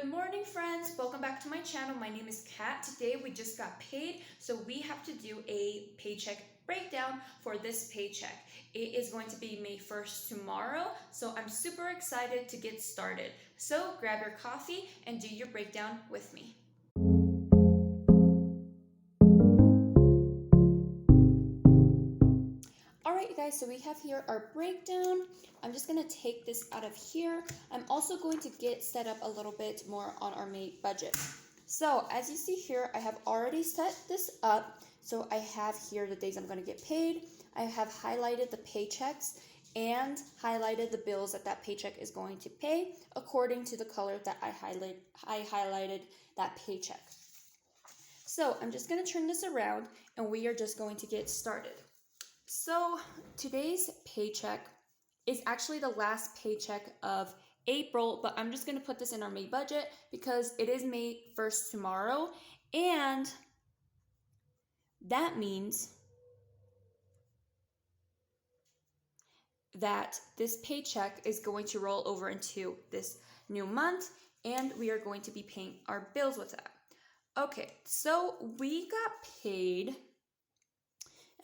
Good morning, friends. Welcome back to my channel. My name is Kat. Today we just got paid, so we have to do a paycheck breakdown for this paycheck. It is going to be May 1st tomorrow, so I'm super excited to get started. So grab your coffee and do your breakdown with me. Alright, you guys, so we have here our breakdown. I'm just going to take this out of here. I'm also going to get set up a little bit more on our May budget. So as you see here, I have already set this up. So I have here the days I'm going to get paid. I have highlighted the paychecks and highlighted the bills that paycheck is going to pay according to the color that I highlighted that paycheck. So I'm just going to turn this around and we are just going to get started. So today's paycheck is actually the last paycheck of April, but I'm just going to put this in our May budget because it is May 1st tomorrow, and that means that this paycheck is going to roll over into this new month, and we are going to be paying our bills with that. Okay, so we got paid.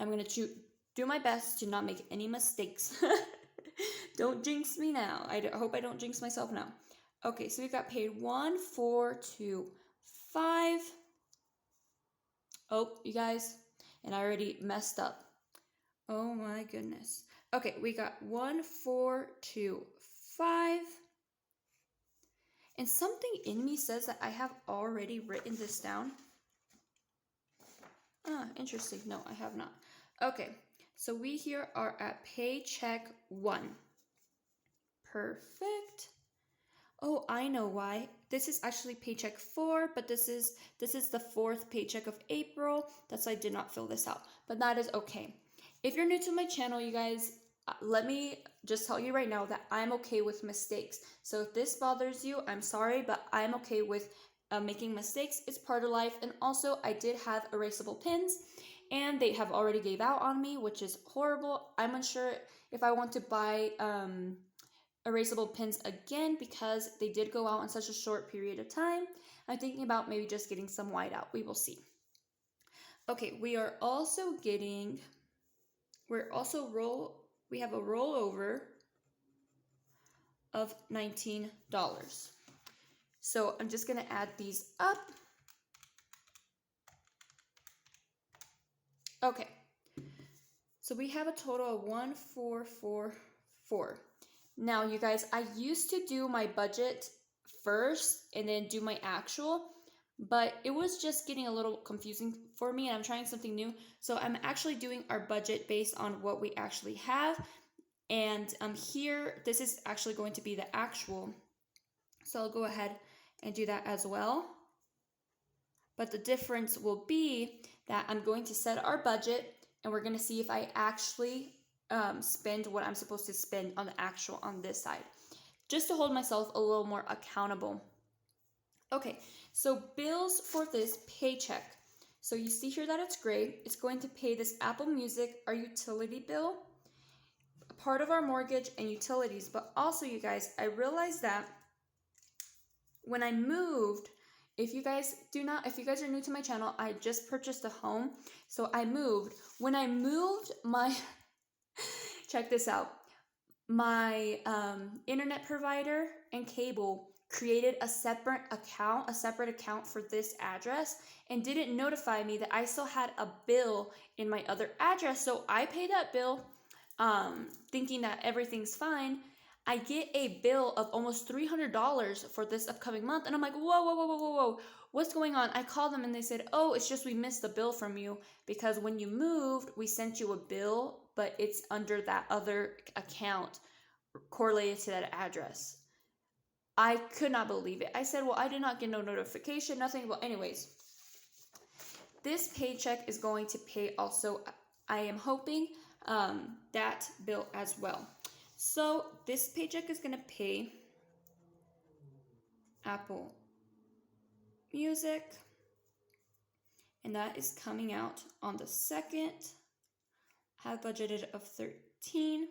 I'm going to do my best to not make any mistakes. Don't jinx me now. I hope I don't jinx myself now. Okay, so we got paid 1, 4, 2, 5. Oh, you guys, and I already messed up. Oh my goodness. Okay, we got 1, 4, 2, 5. And something in me says that I have already written this down. Ah, interesting. No, I have not. Okay, so we here are at paycheck 1. Perfect. Oh, I know why. This is actually paycheck 4, but this is the 4th paycheck of April. That's why I did not fill this out, but that is okay. If you're new to my channel, you guys, let me just tell you right now that I'm okay with mistakes. So if this bothers you, I'm sorry, but I'm okay with making mistakes. It's part of life. And also, I did have erasable pins, and they have already gave out on me, which is horrible. I'm unsure if I want to buy erasable pins again because they did go out in such a short period of time. I'm thinking about maybe just getting some white out. We will see. Okay, we have a rollover of $19. So I'm just going to add these up. Okay, so we have a total of 1,444. Now, you guys, I used to do my budget first and then do my actual, but it was just getting a little confusing for me, and I'm trying something new. So I'm actually doing our budget based on what we actually have. And here, this is actually going to be the actual. So I'll go ahead and do that as well. But the difference will be that I'm going to set our budget, and we're going to see if I actually spend what I'm supposed to spend on the actual on this side, just to hold myself a little more accountable. Okay, so bills for this paycheck. So you see here that it's gray. It's going to pay this Apple Music, our utility bill, a part of our mortgage and utilities. But also, you guys, I realized that when I moved, if you guys are new to my channel, I just purchased a home. So I moved. When I moved, check this out. My internet provider and cable created a separate account for this address, and didn't notify me that I still had a bill in my other address. So I paid that bill thinking that everything's fine. I get a bill of almost $300 for this upcoming month, and I'm like, whoa, what's going on? I called them and they said, oh, it's just we missed the bill from you because when you moved, we sent you a bill, but it's under that other account correlated to that address. I could not believe it. I said, well, I did not get no notification, nothing. Well, anyways, this paycheck is going to pay also, I am hoping, that bill as well. So this paycheck is going to pay Apple Music, and that is coming out on the 2nd. Have budgeted of 13.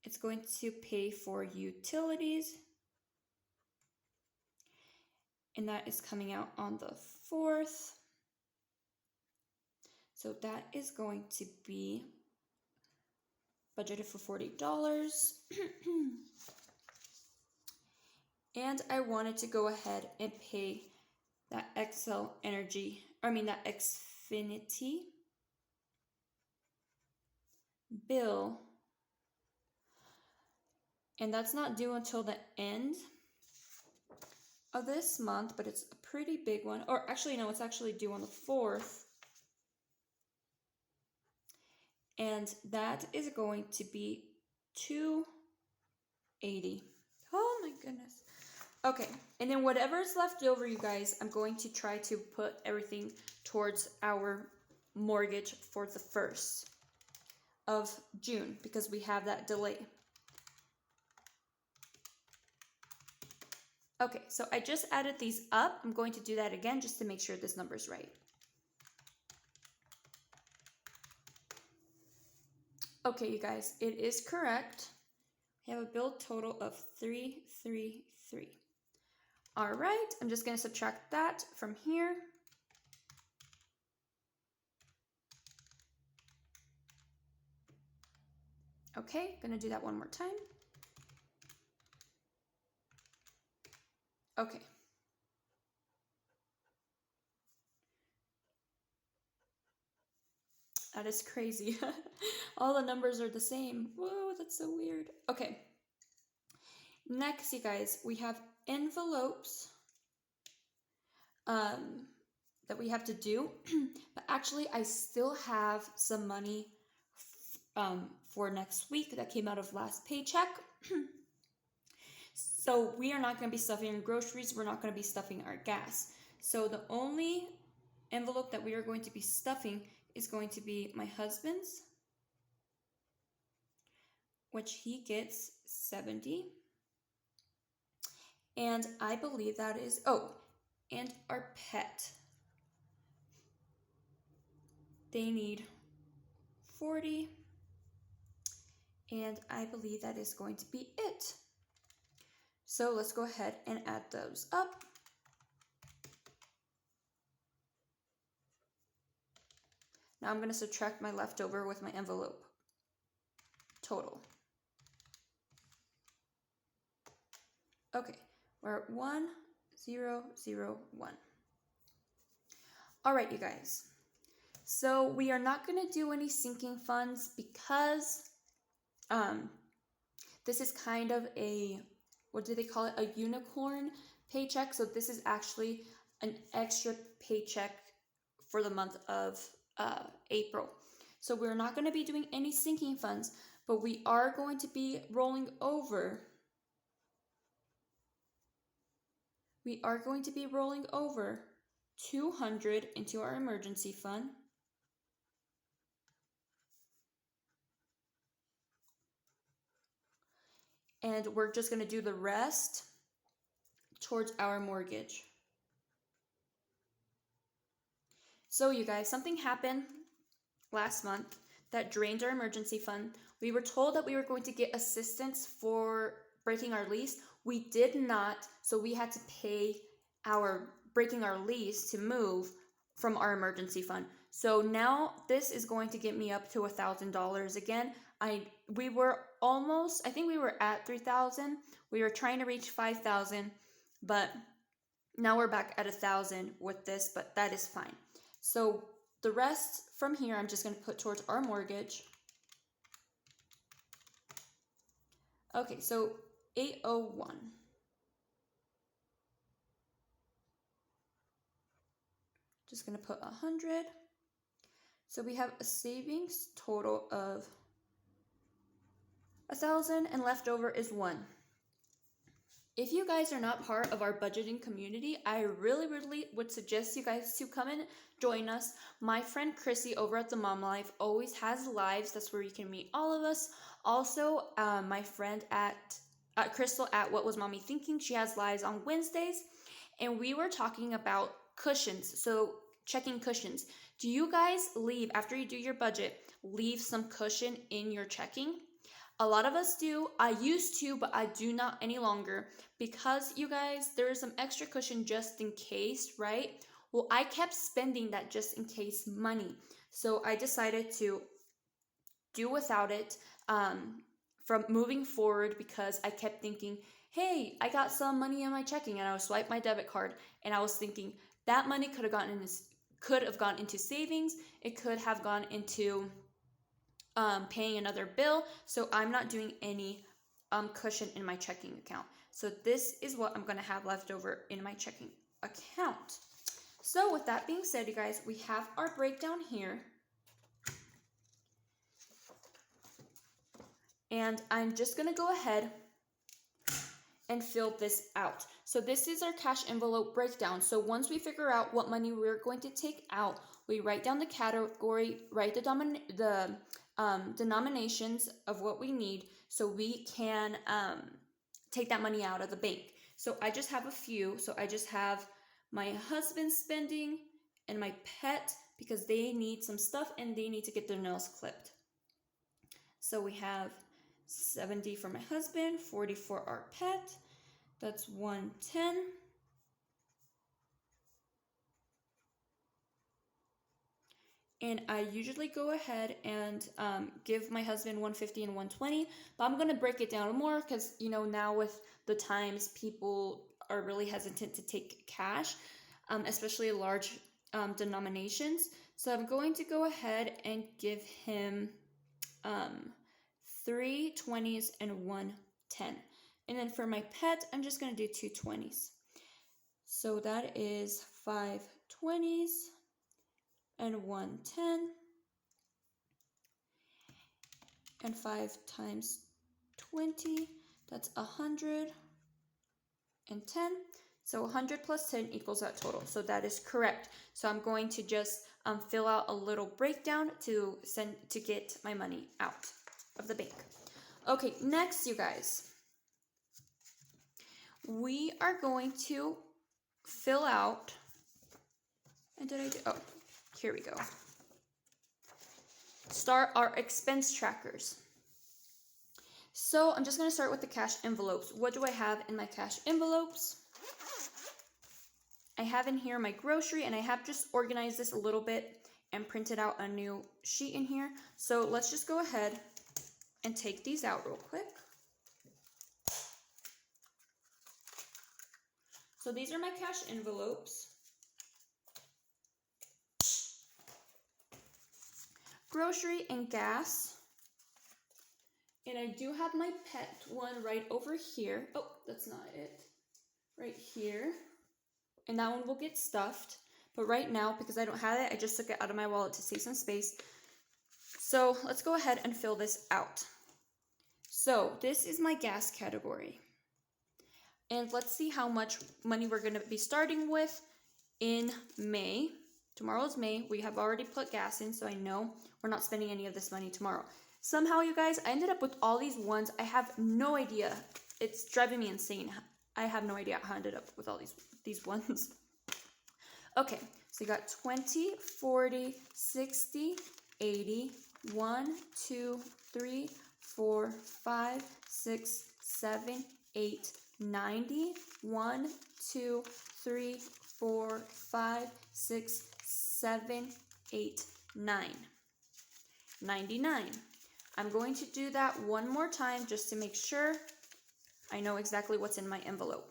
It's going to pay for utilities. and that is coming out on the 4th. So that is going to be budgeted for $40. And I wanted to go ahead and pay that that Xfinity bill. And that's not due until the end of this month, but it's a pretty big one. Or actually, no, it's actually due on the 4th. And that is going to be $280. Oh my goodness. Okay, and then whatever's left over, you guys, I'm going to try to put everything towards our mortgage for the 1st of June because we have that delay. Okay, so I just added these up. I'm going to do that again just to make sure this number is right. Okay, you guys, it is correct. We have a bill total of $333. All right, I'm just going to subtract that from here. Okay, going to do that one more time. Okay. That is crazy. All the numbers are the same. Whoa, that's so weird. Okay. Next, you guys, we have envelopes that we have to do. But actually, I still have some money for next week that came out of last paycheck. So we are not going to be stuffing our groceries. We're not going to be stuffing our gas. So the only envelope that we are going to be stuffing is going to be my husband's, which he gets 70. And I believe that is, and our pet. They need 40. And I believe that is going to be it. So let's go ahead and add those up. Now I'm going to subtract my leftover with my envelope total. Okay, we're at 1001. All right, you guys. So we are not going to do any sinking funds because this is kind of a, what do they call it? A unicorn paycheck. So this is actually an extra paycheck for the month of April. So we're not going to be doing any sinking funds, but we are going to be rolling over. We are going to be rolling over 200 into our emergency fund. And we're just going to do the rest towards our mortgage. So you guys, something happened last month that drained our emergency fund. We were told that we were going to get assistance for breaking our lease. We did not, so we had to pay our breaking our lease to move from our emergency fund. So now this is going to get me up to $1,000 again. We were almost, I think we were at 3,000. We were trying to reach 5,000, but now we're back at 1,000 with this, but that is fine. So the rest from here, I'm just going to put towards our mortgage. Okay, so 801. Just going to put 100. So we have a savings total of 1,000 and leftover is 1. If you guys are not part of our budgeting community, I really would suggest you guys to come and join us. My friend Chrissy over at The Mom Life always has lives. That's where you can meet all of us. Also, my friend at Crystal at What Was Mommy Thinking, she has lives on Wednesdays. And we were talking about cushions. So checking cushions. Do you guys leave, after you do your budget, leave some cushion in your checking? A lot of us do. I used to, but I do not any longer because you guys, there is some extra cushion just in case, right? Well, I kept spending that just in case money. So I decided to do without it from moving forward because I kept thinking, hey, I got some money in my checking, and I would swipe my debit card, and I was thinking that money could have gone into savings. It could have gone into paying another bill. So I'm not doing any cushion in my checking account. So this is what I'm going to have left over in my checking account. So with that being said, you guys, we have our breakdown here. And I'm just going to go ahead and fill this out. So this is our cash envelope breakdown. So once we figure out what money we're going to take out, we write down the category, write the denominations of what we need so we can take that money out of the bank. So I just have a few. So I just have my husband's spending and my pet because they need some stuff and they need to get their nails clipped. So we have 70 for my husband, 40 for our pet. That's 110. And I usually go ahead and give my husband 150 and 120, but I'm going to break it down more because, you know, now with the times, people are really hesitant to take cash, especially large denominations. So I'm going to go ahead and give him 3 20s and 1 10. And then for my pet, I'm just going to do 2 20s. So that is 5 20s and 1 10. And 5 times 20, that's 110. So 100 plus 10 equals that total. So that is correct. So I'm going to just fill out a little breakdown to get my money out of the bank. Okay, next, you guys, we are going to fill out, and here we go. Start our expense trackers. So I'm just going to start with the cash envelopes. What do I have in my cash envelopes? I have in here my grocery, and I have just organized this a little bit and printed out a new sheet in here. So let's just go ahead and take these out real quick. So these are my cash envelopes. Grocery and gas. And I do have my pet one right over here. Oh, that's not it. Right here. And that one will get stuffed. But right now, because I don't have it, I just took it out of my wallet to save some space. So let's go ahead and fill this out. So this is my gas category. And let's see how much money we're going to be starting with in May. Tomorrow's May. We have already put gas in, so I know we're not spending any of this money tomorrow. Somehow, you guys, I ended up with all these ones. I have no idea. It's driving me insane. I have no idea how I ended up with all these ones. Okay, so you got 20, 40, 60, 80, 1, 2, 3, 4, 5, 6, 7, 8, 90, 1, 2, 3, 4, 5, 6, 7, 8, 9. 99. I'm going to do that one more time just to make sure I know exactly what's in my envelope.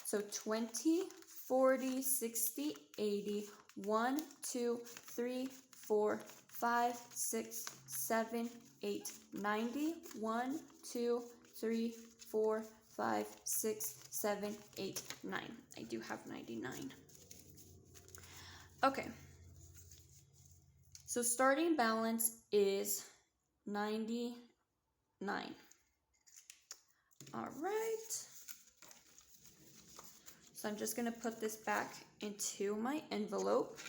So 20, 40, 60, 80, 1, 2, 3, 4, 5, 6, 7, 8, 90, 1, 2, 3, 4, 5, 6, 7, 8, 9. I do have 99. Okay. So starting balance is 99. All right. So I'm just going to put this back into my envelope.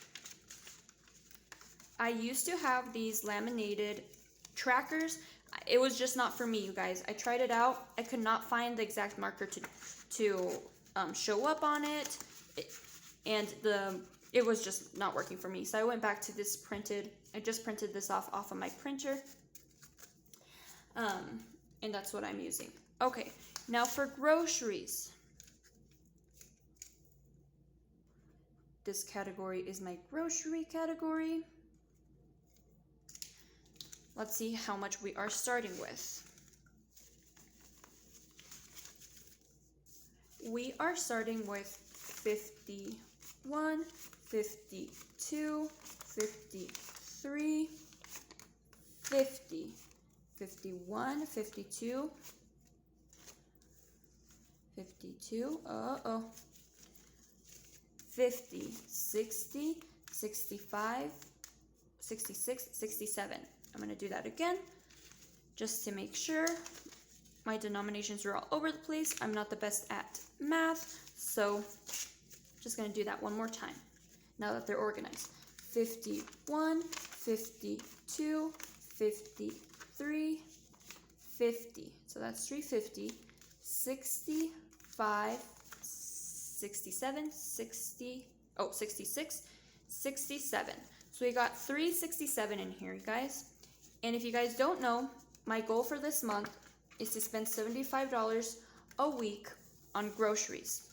I used to have these laminated trackers. It was just not for me, you guys. I tried it out. I could not find the exact marker to show up on it. It was just not working for me. So I went back to this printed. I just printed this off of my printer. and that's what I'm using. Okay, now for groceries. This category is my grocery category. Let's see how much we are starting with. We are starting with 51, 52, 53, 50, 51, 52, 52, 50, 60, 65, 66, 67. I'm going to do that again just to make sure. My denominations are all over the place. I'm not the best at math, so just going to do that one more time now that they're organized. 51, 52, 53, 50. So that's 350, 65, 67, 66, 67. So we got 367 in here, you guys. And if you guys don't know, my goal for this month is to spend $75 a week on groceries.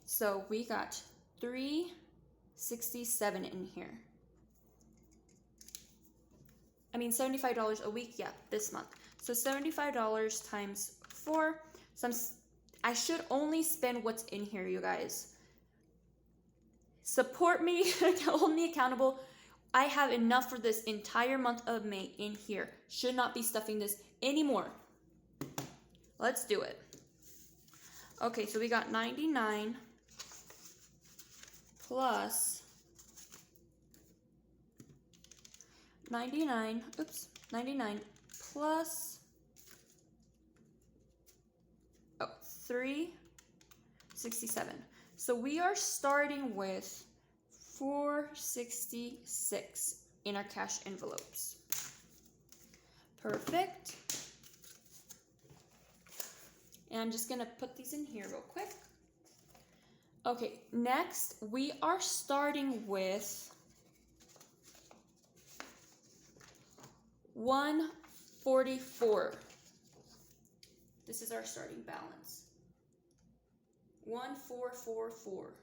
So we got 367 in here. I mean $75 a week, yeah, this month. So $75 times 4. I should only spend what's in here, you guys. Support me, hold me accountable. I have enough for this entire month of May in here. Should not be stuffing this anymore. Let's do it. Okay, so we got 99 plus 99 plus 367. So we are starting with 466 in our cash envelopes. Perfect. And I'm just gonna put these in here real quick. Okay, next we are starting with 144. This is our starting balance. 1444.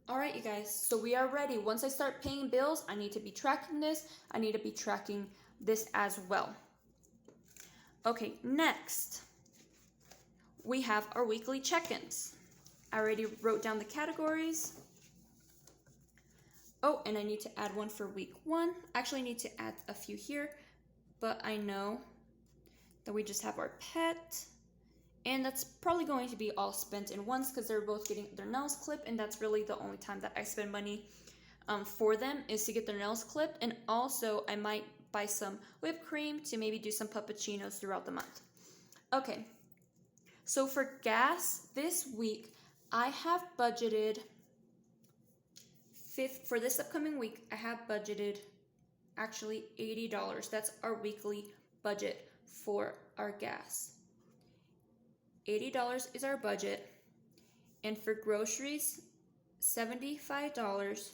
All right, you guys, so we are ready. Once I start paying bills, I need to be tracking this. I need to be tracking this as well. Okay, next, we have our weekly check-ins. I already wrote down the categories. Oh, and I need to add one for week 1. Actually, I need to add a few here, but I know that we just have our pet. And that's probably going to be all spent in once because they're both getting their nails clipped, and that's really the only time that I spend money for them is to get their nails clipped. And also I might buy some whipped cream to maybe do some puppuccinos throughout the month. Okay, so for gas this week, I have budgeted, for this upcoming week, I have budgeted actually $80. That's our weekly budget for our gas. $80 is our budget, and for groceries, $75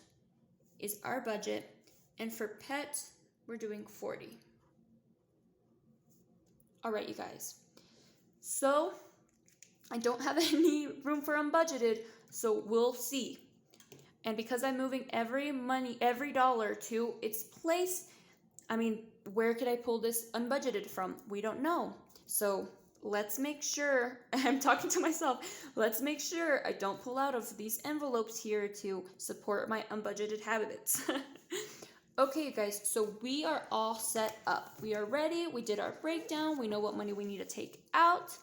is our budget, and for pets, we're doing $40. All right, you guys. So I don't have any room for unbudgeted, so we'll see. And because I'm moving every dollar to its place, I mean, where could I pull this unbudgeted from? We don't know. So let's make sure, I'm talking to myself, let's make sure I don't pull out of these envelopes here to support my unbudgeted habits. Okay, you guys, so we are all set up. We are ready. We did our breakdown. We know what money we need to take out.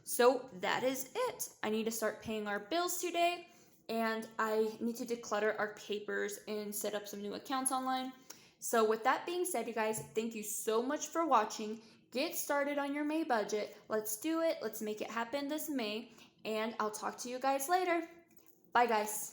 So that is it. I need to start paying our bills today, and I need to declutter our papers and set up some new accounts online. So with that being said, you guys, thank you so much for watching. Get started on your May budget. Let's do it. Let's make it happen this May, and I'll talk to you guys later. Bye, guys.